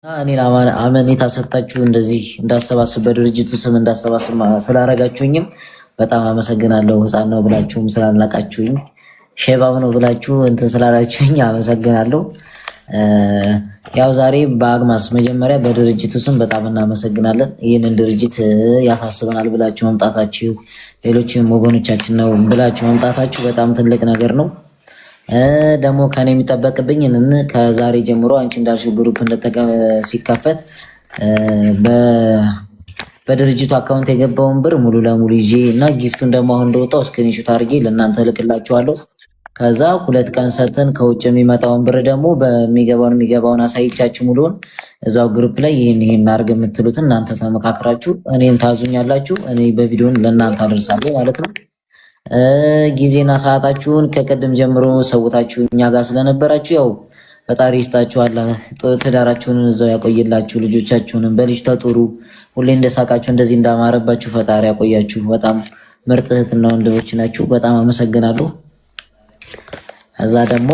እኔ አመኔታ ሰጣችሁ እንደዚህ እንዳሰባስብ በድርጅቱ ስም እንዳሰባስብ ስላረጋችሁኝም በጣም አመሰግናለሁ። ህፃን ነው ብላችሁም ስላላቃችሁኝ ሼባም ነው ብላችሁ እንትን ስላላችሁኝ አመሰግናለሁ። ያው ዛሬ በአግማስ መጀመሪያ በድርጅቱ ስም በጣም እናመሰግናለን። ይህንን ድርጅት ያሳስበናል ብላችሁ መምጣታችሁ፣ ሌሎችም ወገኖቻችን ነው ብላችሁ መምጣታችሁ በጣም ትልቅ ነገር ነው። ደግሞ ከኔ የሚጠበቅብኝ ከዛሬ ጀምሮ አንቺ እንዳልሽው ግሩፕ ሲከፈት በድርጅቱ አካውንት የገባውን ብር ሙሉ ለሙሉ ይዤ እና ጊፍቱን ደግሞ አሁን እንደወጣው ስክሪንሾት አድርጌ ለእናንተ ልክላችኋለሁ። ከዛ 2 ቀን ሰተን ከውጭ የሚመጣውን ብር ደግሞ የሚገባውን አሳይቻችሁ ሙሉውን እዛው ግሩፕ ላይ ይህን አድርግ የምትሉትን እናንተ ተመካክራችሁ እኔን ታዙኛላችሁ። እኔ በቪዲዮን ለእናንተ አደርሳለሁ ማለት ነው። ጊዜና ሰዓታችሁን ከቀደም ጀምሮ ሰውታችሁ እኛ ጋር ስለነበራችሁ ያው ፈጣሪ ይስጣችኋል። ትዳራችሁን እዛው ያቆይላችሁ። ልጆቻችሁንም በልጅ ተጥሩ። ሁሌ እንደሳቃችሁ እንደዚህ እንዳማረባችሁ ፈጣሪ ያቆያችሁ። በጣም ምርጥ እህትና ወንድሞች ናችሁ። በጣም አመሰግናለሁ። ከዛ ደግሞ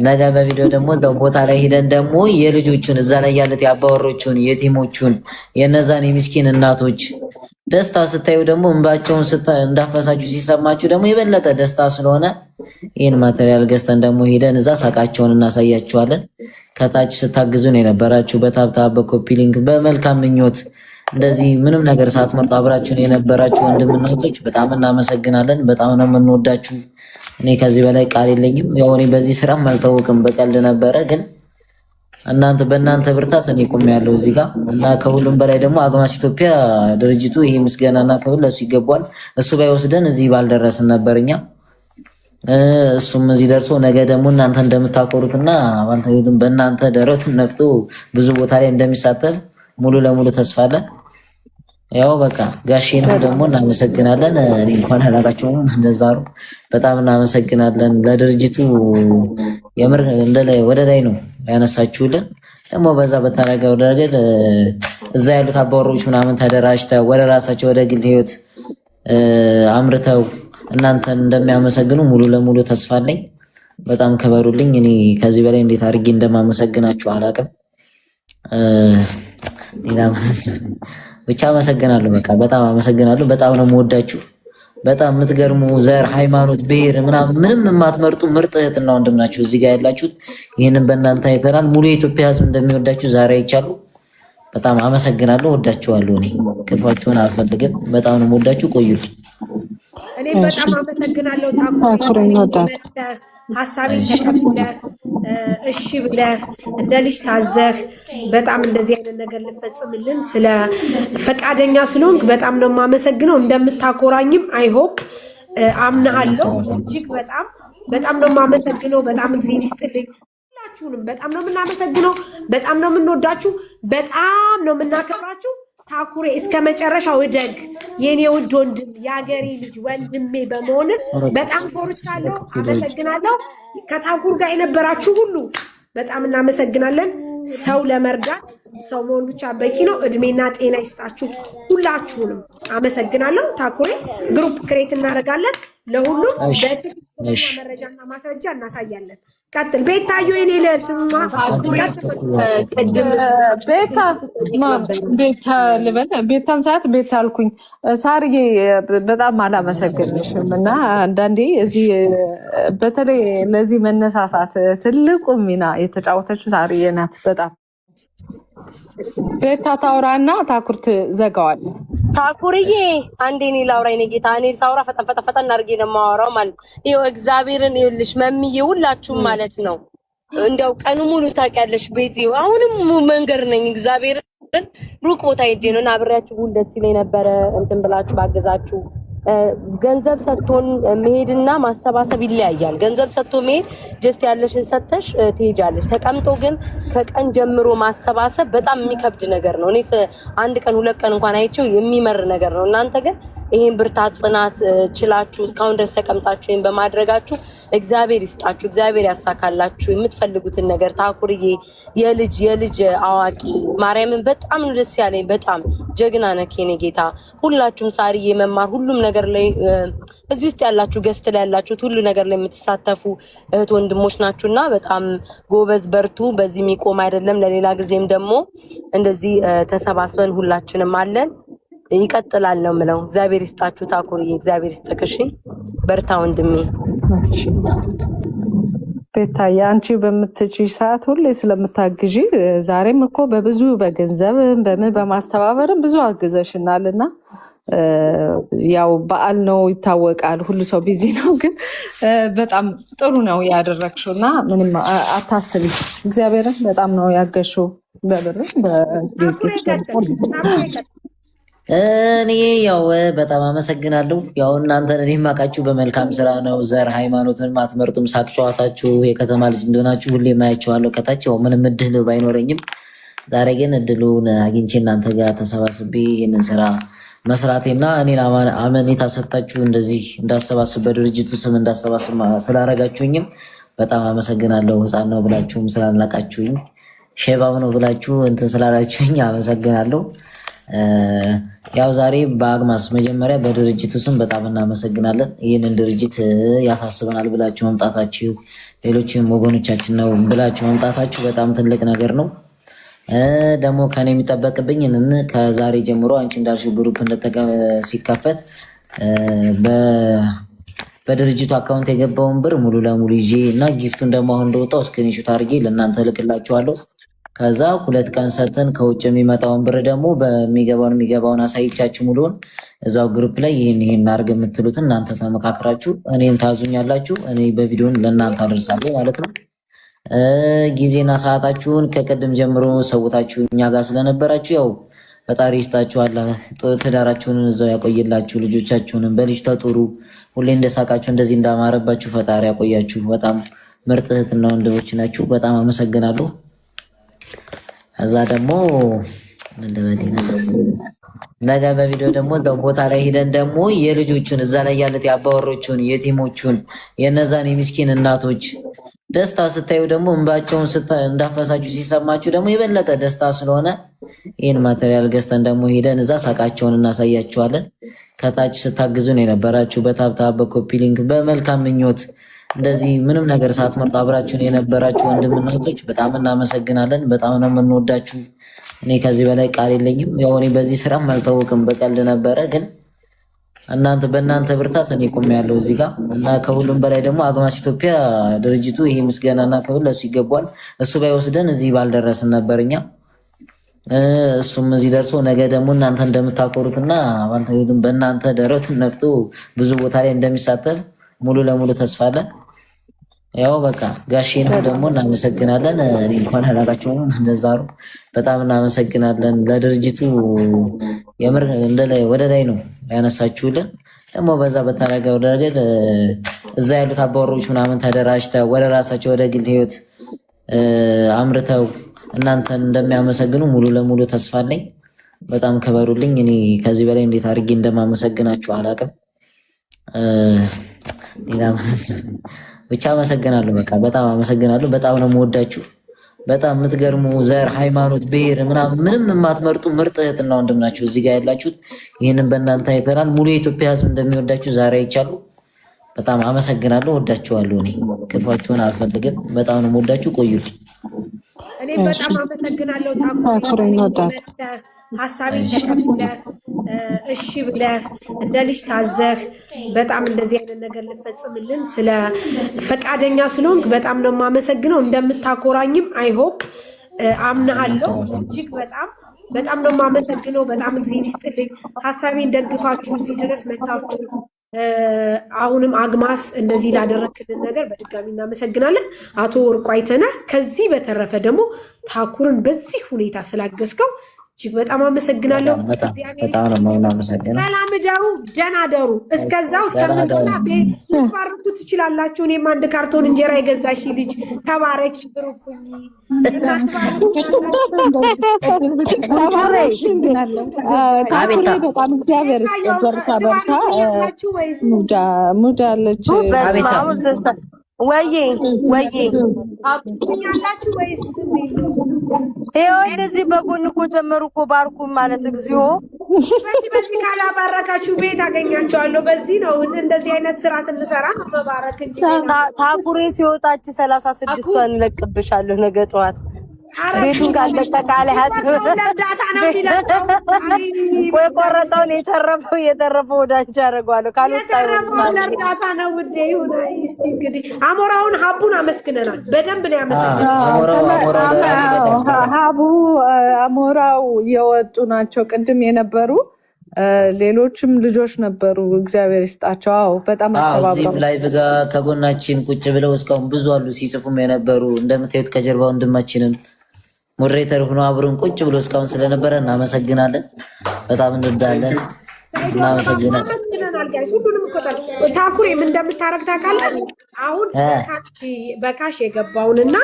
ነገ በቪዲዮ ደግሞ ቦታ ላይ ሄደን ደግሞ የልጆቹን እዛ ላይ ያለት የአባወሮቹን የቲሞቹን የነዛን የምስኪን እናቶች ደስታ ስታዩ ደግሞ እንባቸውን እንዳፈሳችሁ ሲሰማችሁ ደግሞ የበለጠ ደስታ ስለሆነ ይህን ማቴሪያል ገዝተን ደግሞ ሄደን እዛ ሳቃቸውን እናሳያችኋለን። ከታች ስታግዙን የነበራችሁ በታብታብ በኮፒ ሊንክ በመልካም ምኞት እንደዚህ ምንም ነገር ሳትመርጡ አብራችሁን የነበራችሁ ወንድምናቶች በጣም እናመሰግናለን። በጣም ነው የምንወዳችሁ። እኔ ከዚህ በላይ ቃል የለኝም። ያው እኔ በዚህ ስራም አልታወቅም፣ በቀልድ ነበረ ግን በእናንተ ብርታት እኔ ቆሜያለሁ እዚህ ጋር እና ከሁሉም በላይ ደግሞ አግማስ ኢትዮጵያ ድርጅቱ ይሄ ምስጋናና ክብር ለሱ ይገባዋል። እሱ ባይወስደን እዚህ ባልደረስን ነበርኛ። እሱም እዚህ ደርሶ ነገ ደግሞ እናንተ እንደምታቆሩትና በእናንተ ደረቱን ነፍቶ ብዙ ቦታ ላይ እንደሚሳተፍ ሙሉ ለሙሉ ተስፋ አለን። ያው በቃ ጋሼንም ደግሞ እናመሰግናለን። እኔ እንኳን አላቃቸውም እንደዛ ነው። በጣም እናመሰግናለን ለድርጅቱ። የምር ወደ ላይ ነው ያነሳችሁልን። ደግሞ በዛ በታረገው ረገድ እዛ ያሉት አባወሮች ምናምን ተደራጅተው ወደ ራሳቸው ወደ ግል ህይወት አምርተው እናንተን እንደሚያመሰግኑ ሙሉ ለሙሉ ተስፋ አለኝ። በጣም ከበሩልኝ። እኔ ከዚህ በላይ እንዴት አድርጌ እንደማመሰግናችሁ አላቅም። ሌላ ብቻ አመሰግናለሁ። በቃ በጣም አመሰግናለሁ። በጣም ነው የምወዳችሁ። በጣም የምትገርሙ ዘር፣ ሃይማኖት፣ ብሔር ምንም የማትመርጡ ምርጥ እህትና ወንድም ናችሁ እዚህ ጋር ያላችሁት። ይህንን በእናንተ አይተናል። ሙሉ የኢትዮጵያ ሕዝብ እንደሚወዳችሁ ዛሬ አይቻሉ። በጣም አመሰግናለሁ። ወዳችኋለሁ። እኔ ክፋችሁን አልፈልግም። በጣም ነው የምወዳችሁ። ቆዩልኝ። እኔ በጣም አመሰግናለሁ። ሀሳቤን ተቀብለህ እሺ ብለህ እንደ ልጅ ታዘህ በጣም እንደዚህ አይነት ነገር ልፈጽምልን ስለ ፈቃደኛ ስለሆንክ በጣም ነው የማመሰግነው። እንደምታኮራኝም አይሆፕ አምናለሁ። እጅግ በጣም ነው የማመሰግነው። በጣም እግዚአብሔር ይስጥልኝ። ሁላችሁንም በጣም ነው የምናመሰግነው። በጣም ነው የምንወዳችሁ። በጣም ነው የምናከብራችሁ። ታኩሬ እስከ መጨረሻው እደግ የኔ ውድ ወንድም የሀገሬ ልጅ ወንድሜ በመሆን በጣም ኮርቻለሁ። አመሰግናለሁ። ከታኩር ጋር የነበራችሁ ሁሉ በጣም እናመሰግናለን። ሰው ለመርዳት ሰው መሆን ብቻ በቂ ነው። እድሜና ጤና ይስጣችሁ ሁላችሁንም። አመሰግናለሁ። ታኩሬ ግሩፕ ክሬት እናደርጋለን። ለሁሉም መረጃና ማስረጃ እናሳያለን። ቀጥል ቤታዮ የኔ ልዕልት ቅድም ቤታ ልበል ቤታን ሰዓት ቤታ አልኩኝ። ሳርዬ በጣም አላመሰግንሽም እና አንዳንዴ እዚህ በተለይ ለዚህ መነሳሳት ትልቁ ሚና የተጫወተችው ሳርዬ ናት። በጣም ቤታ ታውራና ታኩርት ዘጋዋል። ታኩርዬ አንዴ እኔ ላውራ የኔ ጌታ። እኔ ሳውራ ፈጠን አድርጌ ነው የማወራው ማለት ይኸው እግዚአብሔርን ይኸውልሽ መምዬ ሁላችሁም ማለት ነው እንደው ቀኑ ሙሉ ታውቂያለሽ ቤት አሁንም መንገር ነኝ እግዚአብሔርን ሩቅ ቦታ ሄጄ ነው እና አብሬያችሁ ሁሉ ደስ ይለኝ ነበረ እንትን ብላችሁ ባገዛችሁ። ገንዘብ ሰጥቶን መሄድና ማሰባሰብ ይለያያል። ገንዘብ ሰጥቶ መሄድ ደስ ያለሽን ሰጥተሽ ትሄጃለሽ። ተቀምጦ ግን ከቀን ጀምሮ ማሰባሰብ በጣም የሚከብድ ነገር ነው። እኔ 1 ቀን 2 ቀን እንኳን አይቼው የሚመር ነገር ነው። እናንተ ግን ይሄን ብርታት ጽናት ችላችሁ እስካሁን ድረስ ተቀምጣችሁ ይሄን በማድረጋችሁ እግዚአብሔር ይስጣችሁ፣ እግዚአብሔር ያሳካላችሁ የምትፈልጉትን ነገር። ታኩርዬ የልጅ አዋቂ ማርያምን በጣም ነው ደስ ያለኝ። በጣም ጀግና ነህ የኔ ጌታ። ሁላችሁም ሳርዬ መማር ሁሉም ነገር ነገር ላይ እዚህ ውስጥ ያላችሁ ገስት ላይ ያላችሁት ሁሉ ነገር ላይ የምትሳተፉ እህት ወንድሞች ናችሁና በጣም ጎበዝ በርቱ። በዚህ የሚቆም አይደለም። ለሌላ ጊዜም ደግሞ እንደዚህ ተሰባስበን ሁላችንም አለን ይቀጥላል ነው የምለው። እግዚአብሔር ይስጣችሁ ታኩርዬ፣ እግዚአብሔር ይስጥክሽ። በርታ ወንድሜ። ቤታዬ አንቺ በምትችይ ሰዓት ሁሌ ስለምታግዢ ዛሬም እኮ በብዙ በገንዘብ በምን በማስተባበርም ብዙ አግዘሽናል እና ያው በዓል ነው ይታወቃል፣ ሁሉ ሰው ቢዚ ነው፣ ግን በጣም ጥሩ ነው ያደረግሽው እና ምንም አታስቢ። እግዚአብሔርን በጣም ነው ያገሽው በብርም እኔ ያው በጣም አመሰግናለሁ። ያው እናንተን እኔ የማውቃችሁ በመልካም ስራ ነው። ዘር ሃይማኖትን ማትመርጡም ሳቅ ጨዋታችሁ የከተማ ልጅ እንደሆናችሁ ሁሌ ማያችኋለሁ ከታች። ያው ምንም እድል ባይኖረኝም ዛሬ ግን እድሉን አግኝቼ እናንተ ጋር ተሰባስቤ ይህንን ስራ መስራቴና እኔን አመኔታ ሰጣችሁ እንደዚህ እንዳሰባስብ በድርጅቱ ስም እንዳሰባስብ ስላረጋችሁኝም በጣም አመሰግናለሁ። ህፃን ነው ብላችሁም ስላልናቃችሁኝ፣ ሼባብ ነው ብላችሁ እንትን ስላላችሁኝ አመሰግናለሁ። ያው ዛሬ በአግማስ መጀመሪያ በድርጅቱ ስም በጣም እናመሰግናለን። ይህንን ድርጅት ያሳስበናል ብላችሁ መምጣታችሁ፣ ሌሎችም ወገኖቻችን ነው ብላችሁ መምጣታችሁ በጣም ትልቅ ነገር ነው። ደግሞ ከኔ የሚጠበቅብኝ ከዛሬ ጀምሮ አንቺ እንዳልሽው ግሩፕ ሲከፈት በድርጅቱ አካውንት የገባውን ብር ሙሉ ለሙሉ ይዤ እና ጊፍቱን ደግሞ አሁን እንደወጣው ስክሪንሾት አድርጌ ለእናንተ ልክላችኋለሁ። ከዛ 2 ቀን ሰጥተን ከውጭ የሚመጣውን ብር ደግሞ የሚገባውን አሳይቻችሁ ሙሉውን እዛው ግሩፕ ላይ ይህን አድርግ የምትሉትን እናንተ ተመካክራችሁ እኔን ታዙኛላችሁ። እኔ በቪዲዮን ለእናንተ አደርሳለሁ ማለት ነው። ጊዜና ሰዓታችሁን ከቅድም ጀምሮ ሰውታችሁ እኛ ጋር ስለነበራችሁ ያው ፈጣሪ ይስጣችኋል። ትዳራችሁን እዛው ያቆይላችሁ። ልጆቻችሁንም በልጅ ተጡሩ። ሁሌ እንደሳቃችሁ እንደዚህ እንዳማረባችሁ ፈጣሪ ያቆያችሁ። በጣም ምርጥ እህትና ወንድሞች ናችሁ። በጣም አመሰግናለሁ። ከዛ ደግሞ ነገ በቪዲዮ ደግሞ ቦታ ላይ ሄደን ደግሞ የልጆቹን እዛ ላይ ያለት የአባወሮቹን የቲሞቹን የነዛን የምስኪን እናቶች ደስታ ስታዩ ደግሞ እንባቸውን እንዳፈሳችሁ ሲሰማችሁ ደግሞ የበለጠ ደስታ ስለሆነ ይህን ማቴሪያል ገዝተን ደግሞ ሄደን እዛ ሳቃቸውን እናሳያቸዋለን። ከታች ስታግዙን የነበራችሁ በታብታብ በኮፒ ሊንክ በመልካም ምኞት እንደዚህ ምንም ነገር ሳትመርጡ አብራችሁን የነበራችሁ ወንድምና እህቶች በጣም እናመሰግናለን። በጣም ነው የምንወዳችሁ። እኔ ከዚህ በላይ ቃል የለኝም። ያው እኔ በዚህ ስራም አልታወቅም፣ በቀልድ ነበረ፣ ግን በእናንተ ብርታት እኔ ቆሜያለሁ እዚህ ጋር እና ከሁሉም በላይ ደግሞ አግማስ ኢትዮጵያ ድርጅቱ ይሄ ምስጋናና ክብር ለሱ ይገባዋል። እሱ ባይወስደን እዚህ ባልደረስን ነበር እኛ። እሱም እዚህ ደርሶ ነገ ደግሞ እናንተ እንደምታኮሩትና በእናንተ ደረቱን ነፍቶ ብዙ ቦታ ላይ እንደሚሳተፍ ሙሉ ለሙሉ ተስፋ አለን። ያው በቃ ጋሼንም ደግሞ እናመሰግናለን። እኔ እንኳን አላቃቸውም እንደዛ ነው። በጣም እናመሰግናለን ለድርጅቱ። የምር ወደ ላይ ነው ያነሳችሁልን። ደግሞ በዛ በታረገው ረገድ እዛ ያሉት አባወሮች ምናምን ተደራጅተው ወደ ራሳቸው ወደ ግል ህይወት አምርተው እናንተን እንደሚያመሰግኑ ሙሉ ለሙሉ ተስፋ አለኝ። በጣም ክበሩልኝ። እኔ ከዚህ በላይ እንዴት አድርጌ እንደማመሰግናችሁ አላቅም። ብቻ አመሰግናለሁ። በቃ በጣም አመሰግናለሁ። በጣም ነው የምወዳችሁ። በጣም የምትገርሙ ዘር፣ ሃይማኖት፣ ብሔር ምንም የማትመርጡ ምርጥ እህትና ወንድም ናችሁ እዚህ ጋር ያላችሁት። ይህንን በእናንተ አይተናል። ሙሉ የኢትዮጵያ ሕዝብ እንደሚወዳችሁ ዛሬ አይቻሉ። በጣም አመሰግናለሁ። ወዳችኋለሁ። እኔ ክፋችሁን አልፈልግም። በጣም ነው የምወዳችሁ። ቆዩልኝ። እኔም በጣም አመሰግናለሁ። ሀሳቤን ተቀብለህ እሺ ብለህ እንደ ልጅ ታዘህ በጣም እንደዚህ አይነት ነገር ልፈጽምልን ስለ ፈቃደኛ ስለሆንክ በጣም ነው የማመሰግነው። እንደምታኮራኝም አይሆፕ አምናለሁ። እጅግ በጣም ነው የማመሰግነው። በጣም እግዚአብሔር ይስጥልኝ። ሀሳቤን ደግፋችሁ እዚህ ድረስ መታችሁ አሁንም አግማስ እንደዚህ ላደረክልን ነገር በድጋሚ እናመሰግናለን አቶ ወርቁ አይተነህ። ከዚህ በተረፈ ደግሞ ታኩርን በዚህ ሁኔታ ስላገዝከው እጅግ በጣም አመሰግናለሁ። በጣም ነው የማመሰግነው። ሰላም ደሩ፣ ደህና ደሩ። እስከዛው እስከምንና ልትባርኩ ትችላላችሁ። እኔም አንድ ካርቶን እንጀራ የገዛሽ ልጅ ተባረኪ፣ ብሩኩኝ። ሙዳ አለች ወይዬ ያላችሁ ወይስ ይኸው እንደዚህ በጎን እኮ ጀመሩ እኮ ባርኩ ማለት እግዚኦ በዚህ ካላባረካችሁ ቤት አገኛቸዋለሁ። በዚህ ነው እንደዚህ አይነት ስራ ስንሰራ መባረክ እንጂ ታኩሬ ሲወጣች 36ቷን እንለቅብሻለሁ ነገ ጠዋት ቤቱን ካልለቀቃለ እርዳታ ነው የሚለቀው። ወይ ቆረጠውን የተረፈው ወደ አንቺ አደርገዋለሁ። ካልወጣ እርዳታ ነው ውዴ። ይሁን እስቲ እንግዲህ አሞራውን ሀቡን አመስግነናል። በደንብ ነው ያመሰግነው። ሀቡ አሞራው የወጡ ናቸው ቅድም የነበሩ ሌሎችም ልጆች ነበሩ። እግዚአብሔር ይስጣቸው። አዎ በጣም አስተባባሪ ላይቭ ጋር ከጎናችን ቁጭ ብለው እስካሁን ብዙ አሉ ሲጽፉም የነበሩ እንደምታዩት ከጀርባ ወንድማችንም ሞዴሬተር ሆኖ አብሮን ቁጭ ብሎ እስካሁን ስለነበረ እናመሰግናለን። በጣም እንወዳለን። እናመሰግናለን። ሁሉንም ታኩሬም እንደምታረግ ታውቃለህ። አሁን በካሽ የገባውንና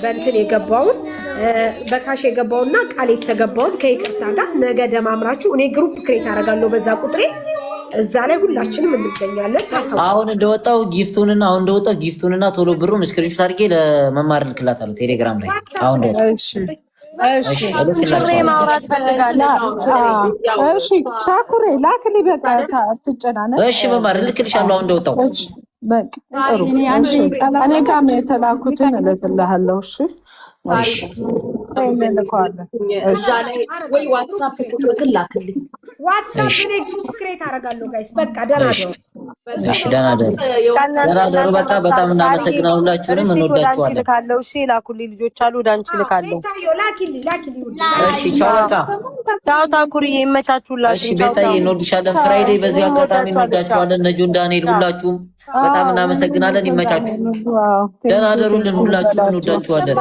በእንትን የገባውን በካሽ የገባውንና ቃል የተገባውን ከይቅርታ ጋር ነገ ደማምራችሁ እኔ ግሩፕ ክሬት አደርጋለሁ በዛ ቁጥሬ እዛ ላይ ሁላችንም እንገኛለን። አሁን እንደወጣው ጊፍቱንና ቶሎ ብሩን ስክሪንሾት አድርጌ ለመማር ልክላታለሁ ቴሌግራም ላይ። አሁን ማውራት ፈልጋለሁ። እሺ ታኩሬ ላክሊ በቃ አትጨናነቅ። እሺ መማር ልክልሻለሁ አሁን እንደወጣው። በቃ ጥሩ። እኔ ጋርም የተላኩትን እልክልሃለሁ። እሺ እዛ ላይ ወይ ዋትሳፕ ቁጥር ላክልኝ። ዋትሳፕ እኔ ግሩፕ ክሬት አደርጋለሁ ጋይስ። በቃ ደህና ደሩ። እሺ ደህና ደሩ። በቃ በጣም እናመሰግናለን። ሁላችሁንም እንወዳችኋለን። ልካለሁ። እሺ ላኩልኝ ልጆች አሉ ወደ አንቺ ልካለሁ። እሺ ቻው። በቃ ቻው ታኩሪዬ፣ ይመቻችሁላችሁ። እሺ ቤታዬ እንወድሻለን። ፍራይዴ በዚህ አጋጣሚ እንወዳችኋለን። ነጁን ዳንኤል ሁላችሁም በጣም እናመሰግናለን። ይመቻችሁ። ደህና ደሩልን። ሁላችሁም እንወዳችኋለን።